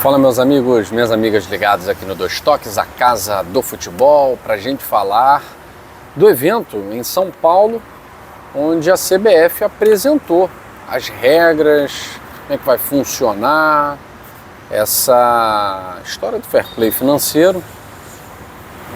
Fala, meus amigos, minhas amigas ligados aqui no Dois Toques, a Casa do Futebol, para a gente falar do evento em São Paulo, onde a CBF apresentou as regras, como é que vai funcionar essa história do fair play financeiro.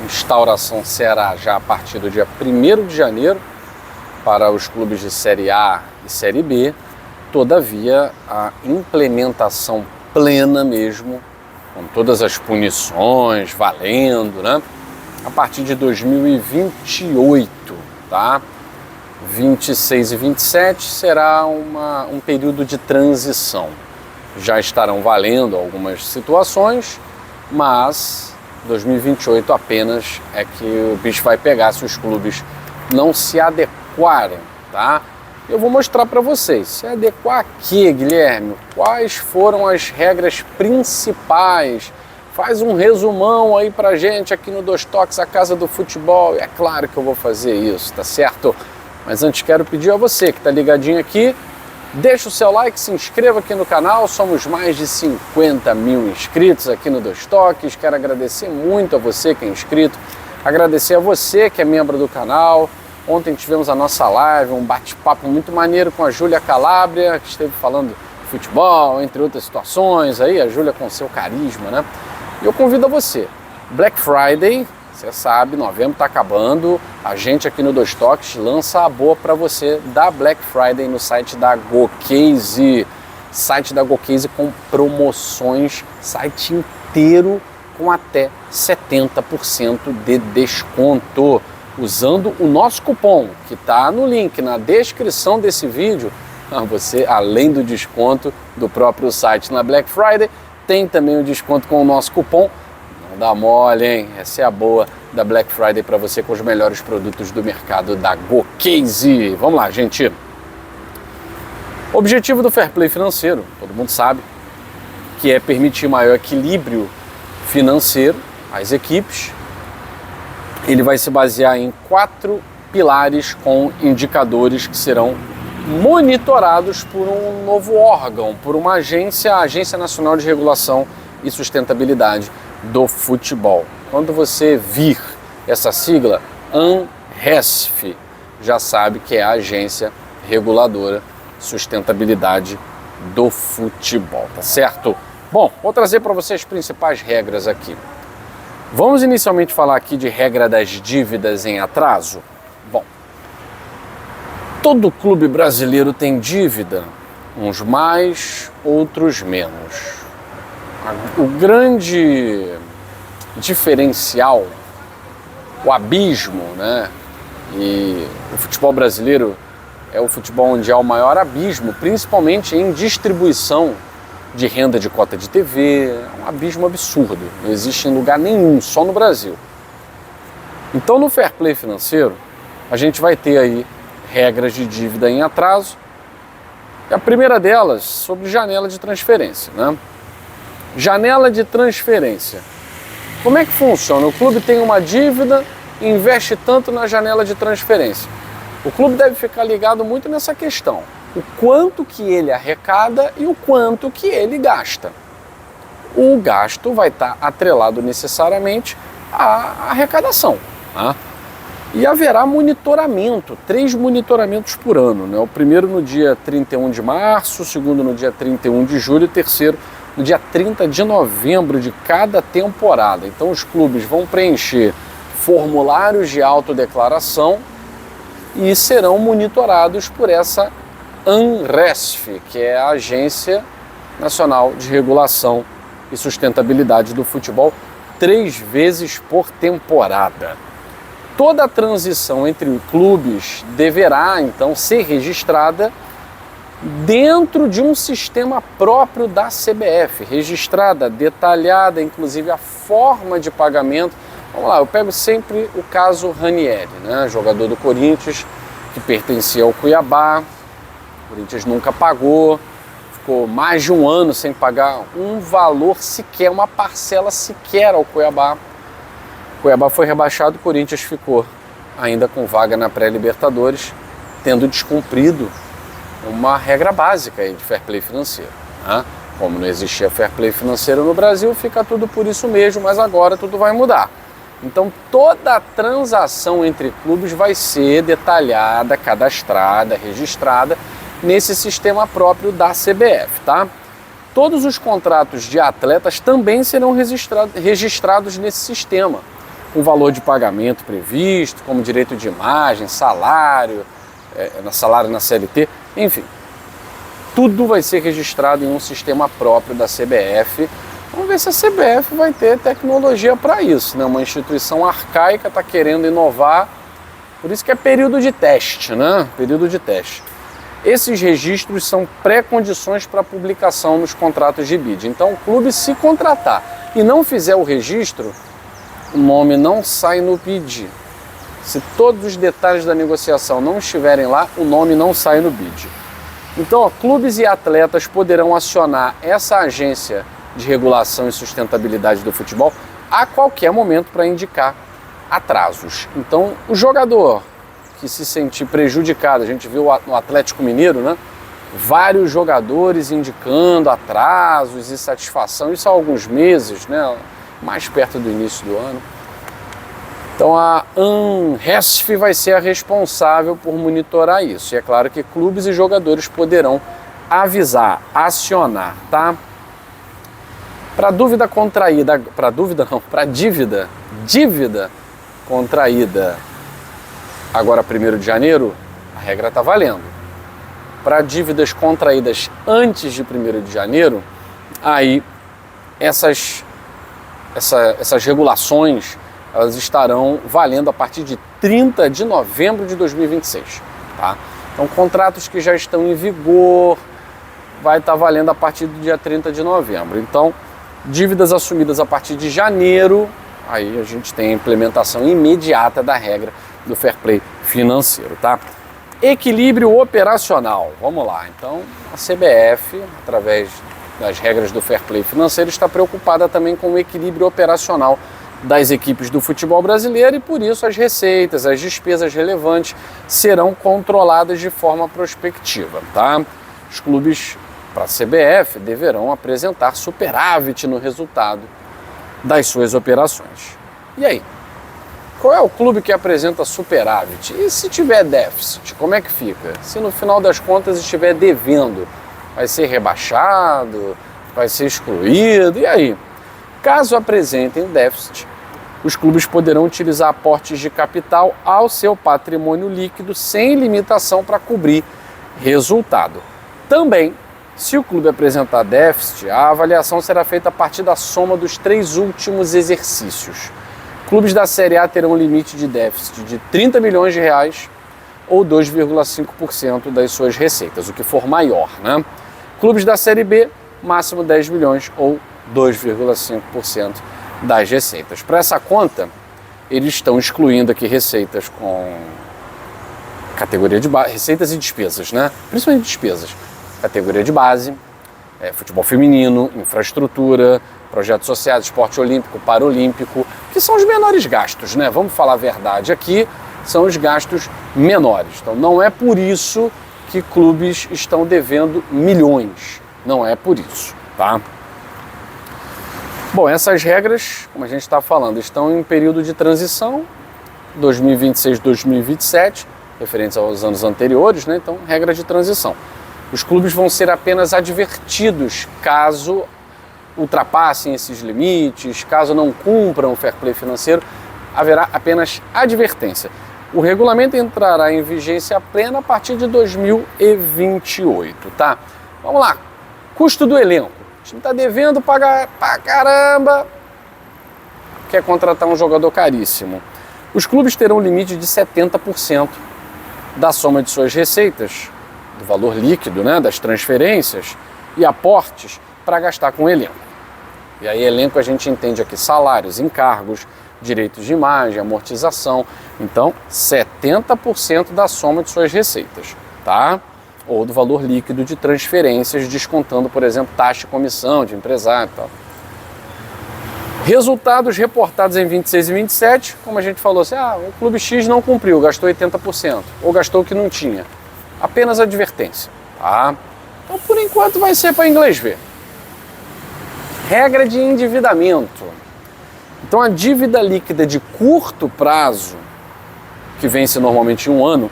A instauração será já a partir do dia 1º de janeiro para os clubes de Série A e Série B. Todavia, a implementação plena mesmo, com todas as punições valendo, né? A partir de 2028, tá? 26 e 27 será um período de transição. Já estarão valendo algumas situações, mas 2028 apenas é que o bicho vai pegar se os clubes não se adequarem, tá? Eu vou mostrar para vocês. Se adequar aqui, Guilherme, quais foram as regras principais? Faz um resumão aí pra gente aqui no Dois Toques, a Casa do Futebol. E é claro que eu vou fazer isso, tá certo? Mas antes quero pedir a você que tá ligadinho aqui, deixa o seu like, se inscreva aqui no canal. Somos mais de 50 mil inscritos aqui no Dois Toques. Quero agradecer muito a você que é inscrito, agradecer a você que é membro do canal. Ontem tivemos a nossa live, um bate-papo muito maneiro com a Júlia Calabria, que esteve falando de futebol, entre outras situações, aí a Júlia com seu carisma, né? E eu convido a você, Black Friday, você sabe, novembro está acabando, a gente aqui no Dois Toques lança a boa para você da Black Friday no site da GoCase, site da GoCase com promoções, site inteiro com até 70% de desconto. Usando o nosso cupom, que está no link na descrição desse vídeo, você, além do desconto do próprio site na Black Friday, tem também o desconto com o nosso cupom. Não dá mole, hein? Essa é a boa da Black Friday para você com os melhores produtos do mercado da GoCase. Vamos lá, gente. Objetivo do Fair Play financeiro, todo mundo sabe, que é permitir maior equilíbrio financeiro às equipes. Ele vai se basear em 4 pilares com indicadores que serão monitorados por um novo órgão, por uma agência, a Agência Nacional de Regulação e Sustentabilidade do Futebol. Quando você vir essa sigla, ANRESF, já sabe que é a Agência Reguladora Sustentabilidade do Futebol, tá certo? Bom, vou trazer para você as principais regras aqui. Vamos inicialmente falar aqui de regra das dívidas em atraso? Bom, todo clube brasileiro tem dívida, uns mais, outros menos. O grande diferencial, o abismo, né? E o futebol brasileiro é o futebol onde há o maior abismo, principalmente em distribuição de renda de cota de TV, é um abismo absurdo, não existe em lugar nenhum, só no Brasil. Então no Fair Play financeiro, a gente vai ter aí regras de dívida em atraso, e a primeira delas sobre janela de transferência, né? Janela de transferência. Como é que funciona? O clube tem uma dívida e investe tanto na janela de transferência. O clube deve ficar ligado muito nessa questão. O quanto que ele arrecada e o quanto que ele gasta. O gasto vai estar atrelado necessariamente à arrecadação, tá? E haverá monitoramento, 3 monitoramentos por ano, né? O primeiro no dia 31 de março, o segundo no dia 31 de julho e o terceiro no dia 30 de novembro de cada temporada. Então os clubes vão preencher formulários de autodeclaração e serão monitorados por essa ANRESF, que é a Agência Nacional de Regulação e Sustentabilidade do Futebol, 3 vezes por temporada. Toda a transição entre clubes deverá, então, ser registrada dentro de um sistema próprio da CBF, registrada, detalhada, inclusive a forma de pagamento. Vamos lá, eu pego sempre o caso Ranieri, né? Jogador do Corinthians, que pertencia ao Cuiabá. O Corinthians nunca pagou, ficou mais de um ano sem pagar um valor sequer, uma parcela sequer ao Cuiabá. O Cuiabá foi rebaixado, o Corinthians ficou ainda com vaga na pré-Libertadores, tendo descumprido uma regra básica aí de fair play financeiro, né? como não existia fair play financeiro no Brasil, fica tudo por isso mesmo, mas agora tudo vai mudar. Então toda a transação entre clubes vai ser detalhada, cadastrada, registrada nesse sistema próprio da CBF, tá? Todos os contratos de atletas também serão registrados nesse sistema, com valor de pagamento previsto, como direito de imagem, salário na CLT, enfim. Tudo vai ser registrado em um sistema próprio da CBF. Vamos ver se a CBF vai ter tecnologia para isso, né? Uma instituição arcaica está querendo inovar, por isso que é período de teste, né? Período de teste. Esses registros são pré-condições para publicação nos contratos de bid. Então o clube, se contratar e não fizer o registro, o nome não sai no bid. Se todos os detalhes da negociação não estiverem lá, o nome não sai no bid. Então, clubes e atletas poderão acionar essa agência de regulação e sustentabilidade do futebol a qualquer momento para indicar atrasos. Então, o jogador que se sentir prejudicado, a gente viu no Atlético Mineiro, né? Vários jogadores indicando atrasos e insatisfação, isso há alguns meses, né? Mais perto do início do ano. Então a ANRESF vai ser a responsável por monitorar isso. E é claro que clubes e jogadores poderão avisar, acionar, tá? Para dívida contraída agora 1º de janeiro, a regra está valendo. Para dívidas contraídas antes de 1º de janeiro, aí essas regulações elas estarão valendo a partir de 30 de novembro de 2026. Tá? Então, contratos que já estão em vigor vai estar valendo a partir do dia 30 de novembro. Então, dívidas assumidas a partir de janeiro, aí a gente tem a implementação imediata da regra do fair play financeiro. Tá? Equilíbrio operacional. Vamos lá. Então, a CBF, através das regras do fair play financeiro, está preocupada também com o equilíbrio operacional das equipes do futebol brasileiro e por isso as receitas, as despesas relevantes serão controladas de forma prospectiva, tá? Os clubes, para a CBF, deverão apresentar superávit no resultado das suas operações. E aí? Qual é o clube que apresenta superávit? E se tiver déficit, como é que fica? Se no final das contas estiver devendo, vai ser rebaixado? Vai ser excluído? E aí? Caso apresentem déficit, os clubes poderão utilizar aportes de capital ao seu patrimônio líquido sem limitação para cobrir resultado. Também, se o clube apresentar déficit, a avaliação será feita a partir da soma dos 3 últimos exercícios. Clubes da Série A terão um limite de déficit de 30 milhões de reais ou 2,5% das suas receitas, o que for maior, né? Clubes da Série B, máximo 10 milhões ou 2,5% das receitas. Para essa conta, eles estão excluindo aqui receitas com categoria de base, receitas e despesas, né? Principalmente despesas. Categoria de base, futebol feminino, infraestrutura, projetos sociais, esporte olímpico, paralímpico, que são os menores gastos, né? Vamos falar a verdade aqui, são os gastos menores. Então não é por isso que clubes estão devendo milhões. Não é por isso, tá? Bom, essas regras, como a gente está falando, estão em período de transição, 2026-2027, referentes aos anos anteriores, né? Então, regra de transição. Os clubes vão ser apenas advertidos caso ultrapassem esses limites, caso não cumpram o fair play financeiro, haverá apenas advertência. O regulamento entrará em vigência plena a partir de 2028, tá? Vamos lá, custo do elenco. O time está devendo pagar pra caramba, quer contratar um jogador caríssimo. Os clubes terão um limite de 70% da soma de suas receitas, do valor líquido, né, das transferências e aportes para gastar com o elenco. E aí elenco a gente entende aqui salários, encargos, direitos de imagem, amortização. Então, 70% da soma de suas receitas, tá? Ou do valor líquido de transferências, descontando, por exemplo, taxa e comissão de empresário e tal. Resultados reportados em 26 e 27, como a gente falou assim, o clube X não cumpriu, gastou 80%, ou gastou o que não tinha. Apenas advertência, tá? Então, por enquanto, vai ser para inglês ver. regra de endividamento. Então a dívida líquida de curto prazo, que vence normalmente em um ano,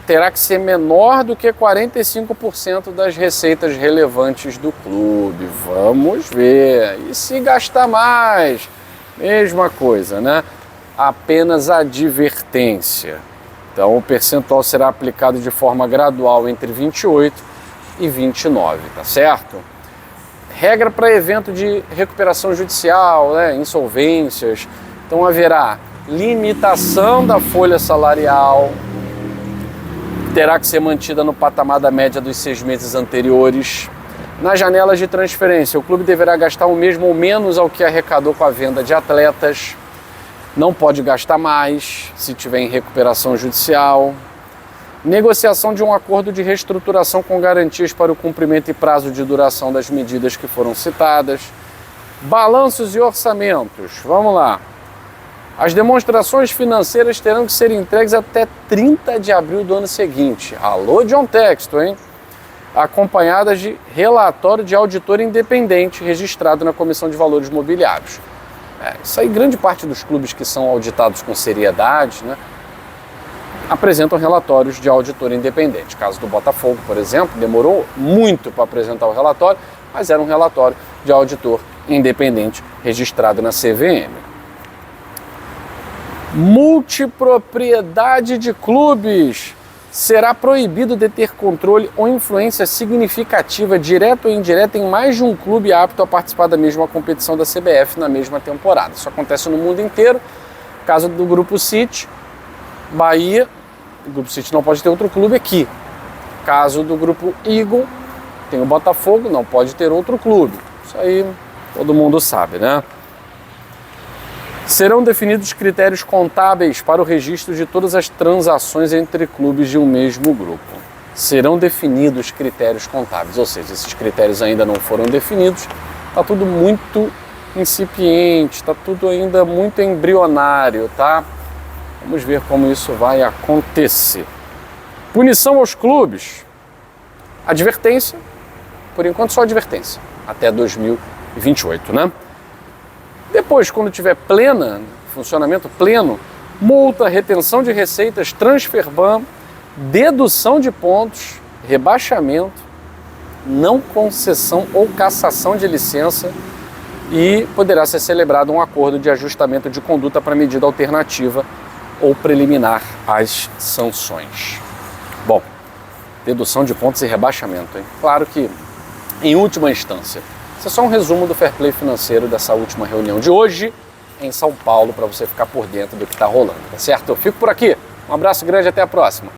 terá que ser menor do que 45% das receitas relevantes do clube. Vamos ver. E se gastar mais? Mesma coisa, né? Apenas advertência. Então o percentual será aplicado de forma gradual entre 28 e 29, tá certo? Regra para evento de recuperação judicial, né? Insolvências. Então haverá limitação da folha salarial, terá que ser mantida no patamar da média dos 6 meses anteriores. Nas janelas de transferência, o clube deverá gastar o mesmo ou menos ao que arrecadou com a venda de atletas. Não pode gastar mais se tiver em recuperação judicial. Negociação de um acordo de reestruturação com garantias para o cumprimento e prazo de duração das medidas que foram citadas. Balanços e orçamentos. Vamos lá. As demonstrações financeiras terão que ser entregues até 30 de abril do ano seguinte. Alô, John Texto, hein? Acompanhadas de relatório de auditor independente registrado na Comissão de Valores Mobiliários. Isso aí, grande parte dos clubes que são auditados com seriedade, né, apresentam relatórios de auditor independente. O caso do Botafogo, por exemplo, demorou muito para apresentar o relatório, mas era um relatório de auditor independente registrado na CVM. Multipropriedade de clubes. Será proibido de ter controle ou influência significativa, direta ou indireta, em mais de um clube apto a participar da mesma competição da CBF na mesma temporada. Isso acontece no mundo inteiro. Caso do Grupo City, Bahia, o Grupo City não pode ter outro clube aqui. Caso do Grupo Eagle, tem o Botafogo, não pode ter outro clube. Isso aí todo mundo sabe, né? Serão definidos critérios contábeis para o registro de todas as transações entre clubes de um mesmo grupo. Serão definidos critérios contábeis, ou seja, esses critérios ainda não foram definidos, está tudo muito incipiente, está tudo ainda muito embrionário, tá? Vamos ver como isso vai acontecer. Punição aos clubes. Advertência, por enquanto só advertência, até 2028, né? Depois, quando tiver funcionamento pleno, multa, retenção de receitas, transfer ban, dedução de pontos, rebaixamento, não concessão ou cassação de licença e poderá ser celebrado um acordo de ajustamento de conduta para medida alternativa ou preliminar às sanções. Bom, dedução de pontos e rebaixamento, hein? Claro que, em última instância, isso é só um resumo do fair play financeiro dessa última reunião de hoje em São Paulo, para você ficar por dentro do que está rolando, tá certo? Eu fico por aqui. Um abraço grande e até a próxima.